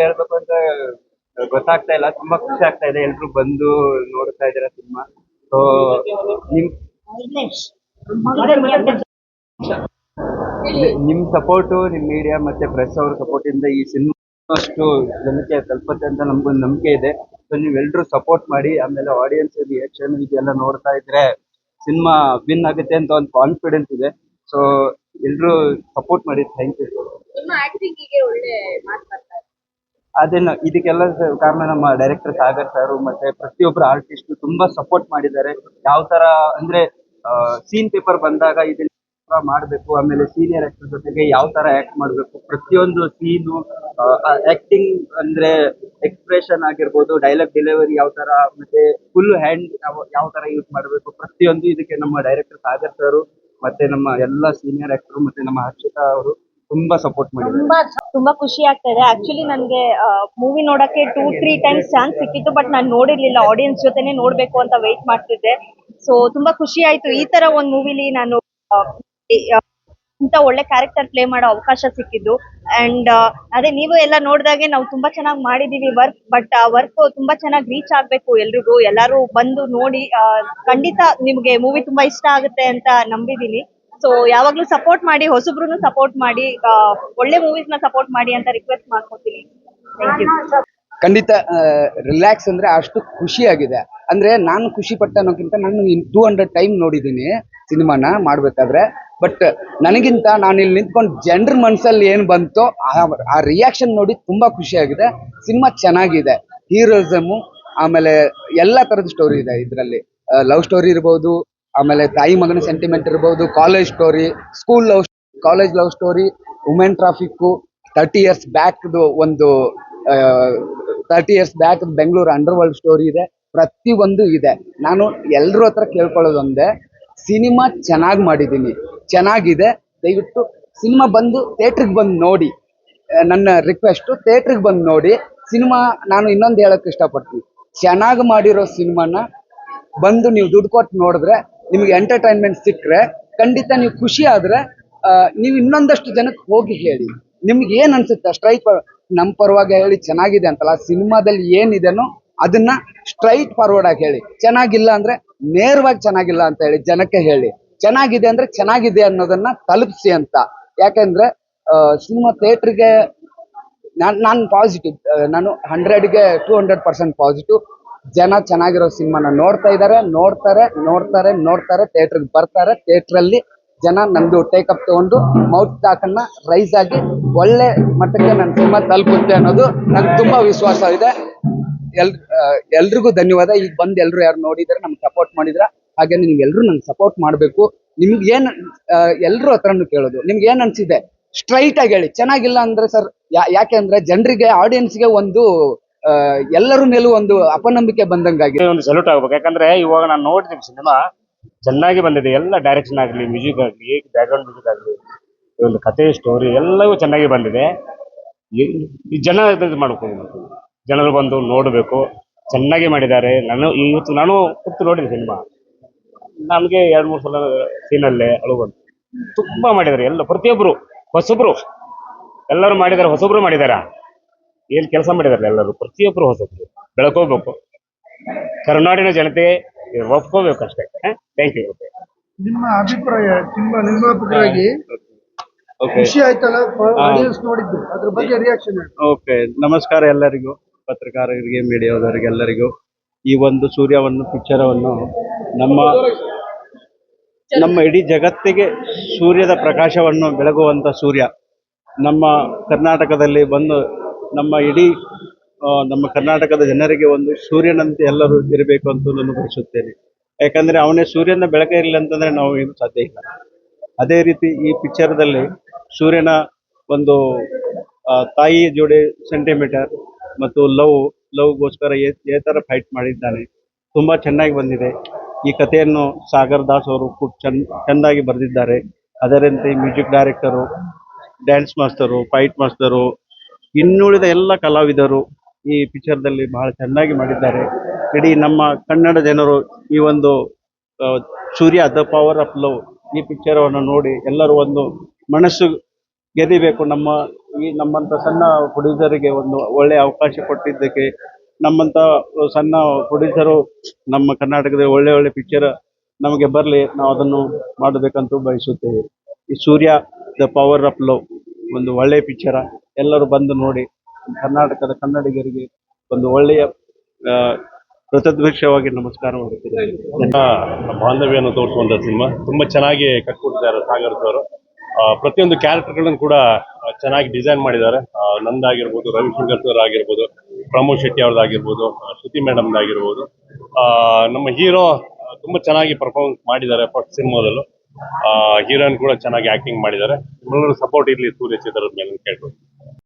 ಹೇಳ್ಬೇಕು ಅಂತ ಗೊತ್ತಾಗ್ತಾ ಇಲ್ಲ. ತುಂಬಾ ಖುಷಿ ಆಗ್ತಾ ಇದೆ ಎಲ್ರು ಬಂದು ನೋಡ್ತಾ ಇದ್ದೀರಾ ಸಿನಿಮಾ. ಸೊ ನಿಮ್ ನಿಮ್ ಸಪೋರ್ಟು, ನಿಮ್ ಮೀಡಿಯಾ ಮತ್ತೆ ಪ್ರೆಸ್ ಅವ್ರ ಸಪೋರ್ಟ್ ಇಂದ ಈ ಸಿನಿಮಾ ಅಷ್ಟು ಜನಕ್ಕೆ ತಲುಪುತ್ತೆ ಅಂತ ನಮ್ಗೊಂದು ನಂಬಿಕೆ ಇದೆ. ಸೊ ನೀವೆಲ್ರೂ ಸಪೋರ್ಟ್ ಮಾಡಿ. ಆಮೇಲೆ ಆಡಿಯನ್ಸ್ ರಿಯಾಕ್ಷನ್ ಇದೆಲ್ಲ ನೋಡ್ತಾ ಇದ್ರೆ ಸಿನಿಮಾ ವಿನ್ ಆಗುತ್ತೆ ಅಂತ ಒಂದು ಕಾನ್ಫಿಡೆನ್ಸ್ ಇದೆ. ಸೊ ಎಲ್ರು ಸಪೋರ್ಟ್ ಮಾಡಿ. Thank you. ಅದನ್ನ ಇದಕ್ಕೆಲ್ಲ ಕಾರಣ ನಮ್ಮ ಡೈರೆಕ್ಟರ್ ಸಾಗರ್ ಸರ್ ಮತ್ತೆ ಪ್ರತಿಯೊಬ್ಬರು ಆರ್ಟಿಸ್ಟ್ ತುಂಬಾ ಸಪೋರ್ಟ್ ಮಾಡಿದ್ದಾರೆ. ಯಾವ ತರ ಅಂದ್ರೆ ಸೀನ್ ಪೇಪರ್ ಬಂದಾಗ ಇದನ್ನ ಮಾಡ್ಬೇಕು, ಆಮೇಲೆ ಸೀನಿಯರ್ ಆಕ್ಟರ್ ಜೊತೆಗೆ ಯಾವ ತರ ಆಕ್ಟ್ ಮಾಡ್ಬೇಕು, ಪ್ರತಿಯೊಂದು ಸೀನು ಆಕ್ಟಿಂಗ್ ಅಂದ್ರೆ ಎಕ್ಸ್ಪ್ರೆಷನ್ ಆಗಿರ್ಬೋದು, ಡೈಲಾಗ್ ಡೆಲಿವರಿ ಯಾವ ತರ, ಮತ್ತೆ ಫುಲ್ ಹ್ಯಾಂಡ್ ಯಾವ ತರ ಯೂಸ್ ಮಾಡಬೇಕು, ಪ್ರತಿಯೊಂದು ಇದಕ್ಕೆ ನಮ್ಮ ಡೈರೆಕ್ಟರ್ ಸಾಗರ್ ಸರ್ ಮತ್ತೆ ನಮ್ಮ ಎಲ್ಲ ಸೀನಿಯರ್ ಆಕ್ಟರ್ ಮತ್ತೆ ನಮ್ಮ ಹರ್ಷಿತಾ ಅವರು ತುಂಬಾ ಸಪೋರ್ಟ್ ಮಾಡಿದ್ದಾರೆ. ತುಂಬಾ ಖುಷಿ ಆಗ್ತಾ ಇದೆ. ಆಕ್ಚುಲಿ ನನ್ಗೆ ಮೂವಿ ನೋಡಕ್ಕೆ 2-3 ಟೈಮ್ಸ್ ಚಾನ್ಸ್ ಸಿಕ್ಕಿತ್ತು, ಬಟ್ ನಾನು ನೋಡಿರ್ಲಿಲ್ಲ. ಆಡಿಯನ್ಸ್ ಜೊತೆನೆ ನೋಡ್ಬೇಕು ಅಂತ ವೆಯ್ಟ್ ಮಾಡ್ತಿದ್ದೆ. ಸೊ ತುಂಬಾ ಖುಷಿ ಆಯ್ತು. ಈ ತರ ಒಂದ್ ಮೂವಿಲಿ ನಾನು ಇಂತ ಒಳ್ಳೆ ಕ್ಯಾರೆಕ್ಟರ್ ಪ್ಲೇ ಮಾಡೋ ಅವಕಾಶ ಸಿಕ್ಕಿದ್ದು. ಅಂಡ್ ಅದೇ ನೀವು ಎಲ್ಲ ನೋಡಿದಾಗೆ ನಾವು ತುಂಬಾ ಚೆನ್ನಾಗಿ ಮಾಡಿದೀವಿ ವರ್ಕ್. ಬಟ್ ಆ ವರ್ಕ್ ತುಂಬಾ ಚೆನ್ನಾಗಿ ರೀಚ್ ಆಗ್ಬೇಕು ಎಲ್ರಿಗೂ. ಎಲ್ಲಾರು ಬಂದು ನೋಡಿ ಖಂಡಿತ ನಿಮ್ಗೆ ಮೂವಿ ತುಂಬಾ ಇಷ್ಟ ಆಗುತ್ತೆ ಅಂತ ನಂಬಿದೀನಿ. ಸೊ ಯಾವಾಗ್ಲೂ ಸಪೋರ್ಟ್ ಮಾಡಿ, ಹೊಸಬ್ರು ಸಪೋರ್ಟ್ ಮಾಡಿ, ಒಳ್ಳೆ ಮೂವೀಸ್ ನ ಸಪೋರ್ಟ್ ಮಾಡಿ ಅಂತ ರಿಕ್ವೆಸ್ಟ್ ಮಾಡ್ಕೊತೀನಿ. Thank you. ಖಂಡಿತ ರಿಲ್ಯಾಕ್ಸ್ ಅಂದ್ರೆ ಅಷ್ಟು ಖುಷಿಯಾಗಿದೆ. ಅಂದ್ರೆ ನಾನು ಖುಷಿ ಪಟ್ಟ ಅನ್ನೋಕ್ಕಿಂತ ನಾನು 200 ಟೈಮ್ ನೋಡಿದ್ದೀನಿ ಸಿನಿಮಾನ ಮಾಡ್ಬೇಕಾದ್ರೆ. ಬಟ್ ನನಗಿಂತ ನಾನು ಇಲ್ಲಿ ನಿಂತ್ಕೊಂಡು ಜನರ ಮನಸ್ಸಲ್ಲಿ ಏನು ಬಂತೋ ಆ ರಿಯಾಕ್ಷನ್ ನೋಡಿ ತುಂಬಾ ಖುಷಿಯಾಗಿದೆ. ಸಿನಿಮಾ ಚೆನ್ನಾಗಿದೆ. ಹೀರೋಯಿಸಮು, ಆಮೇಲೆ ಎಲ್ಲ ತರದ ಸ್ಟೋರಿ ಇದೆ ಇದರಲ್ಲಿ. ಲವ್ ಸ್ಟೋರಿ ಇರ್ಬೋದು, ಆಮೇಲೆ ತಾಯಿ ಮಗನ ಸೆಂಟಿಮೆಂಟ್ ಇರ್ಬೋದು, college story, school love, college love story, women traffic, 30 years ಬ್ಯಾಕ್ದು ಒಂದು 30 years back Bengaluru under world story ಇದೆ. ಪ್ರತಿಯೊಂದು ಇದೆ. ನಾನು ಎಲ್ಲರ ಹತ್ರ ಕೇಳ್ಕೊಳ್ಳೋದೊಂದೇ, ಸಿನಿಮಾ ಚೆನ್ನಾಗಿ ಮಾಡಿದ್ದೀನಿ, ಚೆನ್ನಾಗಿದೆ. ದಯವಿಟ್ಟು ಸಿನಿಮಾ ಬಂದು ಥಿಯೇಟ್ರಿಗೆ ಬಂದು ನೋಡಿ. ನನ್ನ ರಿಕ್ವೆಸ್ಟು, ಥಿಯೇಟ್ರಿಗೆ ಬಂದು ನೋಡಿ ಸಿನಿಮಾ. ನಾನು ಇನ್ನೊಂದು ಹೇಳೋಕ್ಕೆ ಇಷ್ಟಪಡ್ತೀನಿ, ಚೆನ್ನಾಗಿ ಮಾಡಿರೋ ಸಿನಿಮಾನ ಬಂದು ನೀವು ದುಡ್ಡು ಕೊಟ್ಟು ನೋಡಿದ್ರೆ, ನಿಮಗೆ ಎಂಟರ್ಟೈನ್ಮೆಂಟ್ ಸಿಕ್ಕರೆ, ಖಂಡಿತ ನೀವು ಖುಷಿ ಆದರೆ ನೀವು ಇನ್ನೊಂದಷ್ಟು ಜನಕ್ಕೆ ಹೋಗಿ ಹೇಳಿ. ನಿಮ್ಗೆ ಏನು ಅನ್ಸುತ್ತೆ ಸ್ಟ್ರೈಟ್ ನಮ್ಮ ಪರವಾಗಿ ಹೇಳಿ ಚೆನ್ನಾಗಿದೆ ಅಂತಲ್ಲ. ಸಿನಿಮಾದಲ್ಲಿ ಏನಿದೆನೋ ಅದನ್ನ ಸ್ಟ್ರೈಟ್ ಫಾರ್ವರ್ಡ್ ಆಗಿ ಹೇಳಿ. ಚೆನ್ನಾಗಿಲ್ಲ ಅಂದ್ರೆ ನೇರವಾಗಿ ಚೆನ್ನಾಗಿಲ್ಲ ಅಂತ ಹೇಳಿ ಜನಕ್ಕೆ ಹೇಳಿ. ಚೆನ್ನಾಗಿದೆ ಅಂದ್ರೆ ಚೆನ್ನಾಗಿದೆ ಅನ್ನೋದನ್ನ ತಲುಪಿಸಿ ಅಂತ. ಯಾಕೆಂದ್ರೆ ಸಿನಿಮಾ ಥಿಯೇಟ್ರಿಗೆ ನಾನು ಪಾಸಿಟಿವ್, ನಾನು 100ಗೆ 200% ಪಾಸಿಟಿವ್. ಜನ ಚೆನ್ನಾಗಿರೋ ಸಿನಿಮಾನ ನೋಡ್ತಾ ಇದ್ದಾರೆ, ನೋಡ್ತಾರೆ, ಥಿಯೇಟ್ರಿಗೆ ಬರ್ತಾರೆ. ಥಿಯೇಟ್ರಲ್ಲಿ ಜನ ನಂದು ಟೇಕಪ್ ತಗೊಂಡು ಮೌತ್ ಟಾಕನ್ನ ರೈಸ್ ಆಗಿ ಒಳ್ಳೆ ಮಟ್ಟಕ್ಕೆ ನನ್ನ ಸಿನಿಮಾ ತಲುಪುತ್ತೆ ಅನ್ನೋದು ನಂಗೆ ತುಂಬಾ ವಿಶ್ವಾಸ ಇದೆ. ಎಲ್ರಿಗೂ ಧನ್ಯವಾದ. ಈಗ ಬಂದು ಎಲ್ರು ಯಾರು ನೋಡಿದ್ರೆ ನಮ್ಗೆ ಸಪೋರ್ಟ್ ಮಾಡಿದ್ರ, ಹಾಗೆ ನೀವು ಎಲ್ರು ನಂಗೆ ಸಪೋರ್ಟ್ ಮಾಡಬೇಕು. ನಿಮ್ಗೆ ಏನು ಎಲ್ರು ಹತ್ರನು ಕೇಳೋದು, ನಿಮ್ಗೆ ಏನ್ ಅನ್ಸಿದೆ ಸ್ಟ್ರೈಟ್ ಆಗಿ ಹೇಳಿ. ಚೆನ್ನಾಗಿಲ್ಲ ಅಂದ್ರೆ ಸರ್, ಯಾಕೆ ಅಂದ್ರೆ ಜನರಿಗೆ, ಆಡಿಯನ್ಸ್ಗೆ ಒಂದು ಎಲ್ಲರ ಮೇಲೂ ಒಂದು ಅಪನಂಬಿಕೆ ಬಂದಂಗಾಗಿದೆ. ಒಂದು ಸಲ್ಯೂಟ್ ಆಗ್ಬೇಕು. ಯಾಕಂದ್ರೆ ಇವಾಗ ನಾನು ನೋಡಿದ್ದೀನಿ ಸಿನಿಮಾ ಚೆನ್ನಾಗಿ ಬಂದಿದೆ. ಎಲ್ಲ ಡೈರೆಕ್ಷನ್ ಆಗಲಿ, ಮ್ಯೂಸಿಕ್ ಆಗಲಿ, ಬ್ಯಾಕ್ಗ್ರೌಂಡ್ ಮ್ಯೂಸಿಕ್ ಆಗಲಿ, ಒಂದು ಕತೆ ಸ್ಟೋರಿ ಎಲ್ಲವೂ ಚೆನ್ನಾಗಿ ಬಂದಿದೆ. ಈ ಜನ ಮಾಡ್ಬೇಕು, ಜನರು ಬಂದು ನೋಡಬೇಕು. ಚೆನ್ನಾಗಿ ಮಾಡಿದ್ದಾರೆ. ಇವತ್ತು ನಾನು ಕೂತು ನೋಡಿದೆ ಸಿನಿಮಾ. ನಮಗೆ 2-3 ಸಲ ಸೀನಲ್ಲೇ ಅಳು ಬಂತು. ತುಂಬಾ ಮಾಡಿದ್ದಾರೆ ಎಲ್ಲ, ಪ್ರತಿಯೊಬ್ರು ಹೊಸಬ್ರು ಎಲ್ಲರೂ ಮಾಡಿದ್ದಾರೆ. ಹೊಸಬ್ರು ಮಾಡಿದಾರ, ಏನ್ ಕೆಲಸ ಮಾಡಿದಾರೆ ಎಲ್ಲರೂ, ಪ್ರತಿಯೊಬ್ರು ಹೊಸಬ್ರು ಬೆಳ್ಕೋಬೇಕು. ಕರ್ನಾಟಕ ಜನತೆ ಒಪ್ಕೋಬೇಕು ಅಷ್ಟೇ. Thank you. ನಿಮ್ಮ ಅಭಿಪ್ರಾಯ ನಿರ್ಮಾಪಕರಾಗಿ ಖುಷಿ ಆಯ್ತಲ್ಲ ಆಡಿಯನ್ಸ್ ನೋಡಿದ್ದು, ಅದ್ರ ಬಗ್ಗೆ ರಿಯಾಕ್ಷನ್? ಓಕೆ, ನಮಸ್ಕಾರ ಎಲ್ಲರಿಗೂ, ಪತ್ರಕಾರರಿಗೆ, ಮೀಡಿಯಾದವರಿಗೆ ಎಲ್ಲರಿಗೂ. ಈ ಒಂದು ಸೂರ್ಯವನ್ನು ಪಿಕ್ಚರವನ್ನು ನಮ್ಮ ಇಡೀ ಜಗತ್ತಿಗೆ ಸೂರ್ಯದ ಪ್ರಕಾಶವನ್ನು ಬೆಳಗುವಂತ ಸೂರ್ಯ ನಮ್ಮ ಕರ್ನಾಟಕದಲ್ಲಿ ಬಂದು ನಮ್ಮ ಕರ್ನಾಟಕದ ಜನರಿಗೆ ಒಂದು ಸೂರ್ಯನಂತೆ ಎಲ್ಲರೂ ಇರಬೇಕು ಅಂತ ನಾನು ಬಯಸುತ್ತೇನೆ. ಯಾಕಂದ್ರೆ ಅವನೇ ಸೂರ್ಯನ ಬೆಳಕ ಇರಲಿಲ್ಲ ಅಂತಂದ್ರೆ ನಾವು ಏನು ಸಾಧ್ಯ ಇಲ್ಲ. ಅದೇ ರೀತಿ ಈ ಪಿಕ್ಚರ್ದಲ್ಲಿ ಸೂರ್ಯನ ಒಂದು ತಾಯಿ ಜೋಡಿ ಸೆಂಟಿಮೀಟರ್ ಮತ್ತು ಲವ್ಗೋಸ್ಕರ ಯಾವ ಥರ ಫೈಟ್ ಮಾಡಿದ್ದಾನೆ, ತುಂಬ ಚೆನ್ನಾಗಿ ಬಂದಿದೆ. ಈ ಕಥೆಯನ್ನು ಸಾಗರ್ ದಾಸ್ ಅವರು खूब ಚೆಂದಾಗಿ ಬರೆದಿದ್ದಾರೆ. ಅದರಂತೆ ಮ್ಯೂಸಿಕ್ ಡೈರೆಕ್ಟರು, ಡ್ಯಾನ್ಸ್ ಮಾಸ್ತರು, ಫೈಟ್ ಮಾಸ್ತರು, ಇನ್ನುಳಿದ ಎಲ್ಲ ಕಲಾವಿದರು ಈ ಪಿಕ್ಚರ್ದಲ್ಲಿ ಬಹಳ ಚೆನ್ನಾಗಿ ಮಾಡಿದ್ದಾರೆ. ಇಡೀ ನಮ್ಮ ಕನ್ನಡ ಜನರು ಈ ಒಂದು ಸೂರ್ಯ ದ ಪವರ್ ಆಫ್ ಲವ್ ಈ ಪಿಕ್ಚರವನ್ನು ನೋಡಿ ಎಲ್ಲರೂ ಒಂದು ಮನಸ್ಸು ಗೆದಿಬೇಕು. ನಮ್ಮ ಈ ನಮ್ಮಂತ ಸಣ್ಣ ಪ್ರೊಡ್ಯೂಸರಿಗೆ ಒಂದು ಒಳ್ಳೆ ಅವಕಾಶ ಕೊಟ್ಟಿದ್ದಕ್ಕೆ, ನಮ್ಮಂತ ಸಣ್ಣ ಪ್ರೊಡ್ಯೂಸರು ನಮ್ಮ ಕರ್ನಾಟಕದಲ್ಲಿ ಒಳ್ಳೆ ಒಳ್ಳೆ ಪಿಕ್ಚರ್ ನಮಗೆ ಬರಲಿ, ನಾವು ಅದನ್ನು ಮಾಡಬೇಕಂತ ಬಯಸುತ್ತೇವೆ. ಈ ಸೂರ್ಯ ದ ಪವರ್ ಆಫ್ ಲವ್ ಒಂದು ಒಳ್ಳೆಯ ಪಿಕ್ಚರ, ಎಲ್ಲರೂ ಬಂದು ನೋಡಿ ಕರ್ನಾಟಕದ ಕನ್ನಡಿಗರಿಗೆ ಒಂದು ಒಳ್ಳೆಯ ಆ, ಕೃತಜ್ಞವಾಗಿ ನಮಸ್ಕಾರ ಮಾಡುತ್ತೇನೆ. ಬಾಂಧವ್ಯವನ್ನು ತೋರಿಸುವಂತ ಸಿನಿಮಾ ತುಂಬಾ ಚೆನ್ನಾಗಿ ಕಟ್ಕೊಟ್ಟಿದ್ದಾರೆ ಸಾಗರ್ ಅವರು. ಪ್ರತಿಯೊಂದು ಕ್ಯಾರೆಕ್ಟರ್ಗಳನ್ನು ಕೂಡ ಚೆನ್ನಾಗಿ ಡಿಸೈನ್ ಮಾಡಿದ್ದಾರೆ. ನಂದಾಗಿರ್ಬೋದು, ರವಿಶಂಕರ್ ಸರ್ ಆಗಿರ್ಬೋದು, ಪ್ರಮೋದ್ ಶೆಟ್ಟಿ ಅವ್ರದ್ದಾಗಿರ್ಬೋದು, ಶ್ರುತಿ ಮೇಡಮ್ದಾಗಿರ್ಬೋದು. ನಮ್ಮ ಹೀರೋ ತುಂಬಾ ಚೆನ್ನಾಗಿ ಪರ್ಫಾರ್ಮೆನ್ಸ್ ಮಾಡಿದ್ದಾರೆ ಫಸ್ಟ್ ಸಿನಿಮಾದಲ್ಲೂ. ಹೀರೋಯಿನ್ ಕೂಡ ಚೆನ್ನಾಗಿ ಆಕ್ಟಿಂಗ್ ಮಾಡಿದ್ದಾರೆ. ಎಲ್ಲರೂ ಸಪೋರ್ಟ್ ಇರಲಿ ಸೂರ್ಯ ಚಿತ್ರದ ಮೇಲೆ ಕೇಳ್ಬೋದು.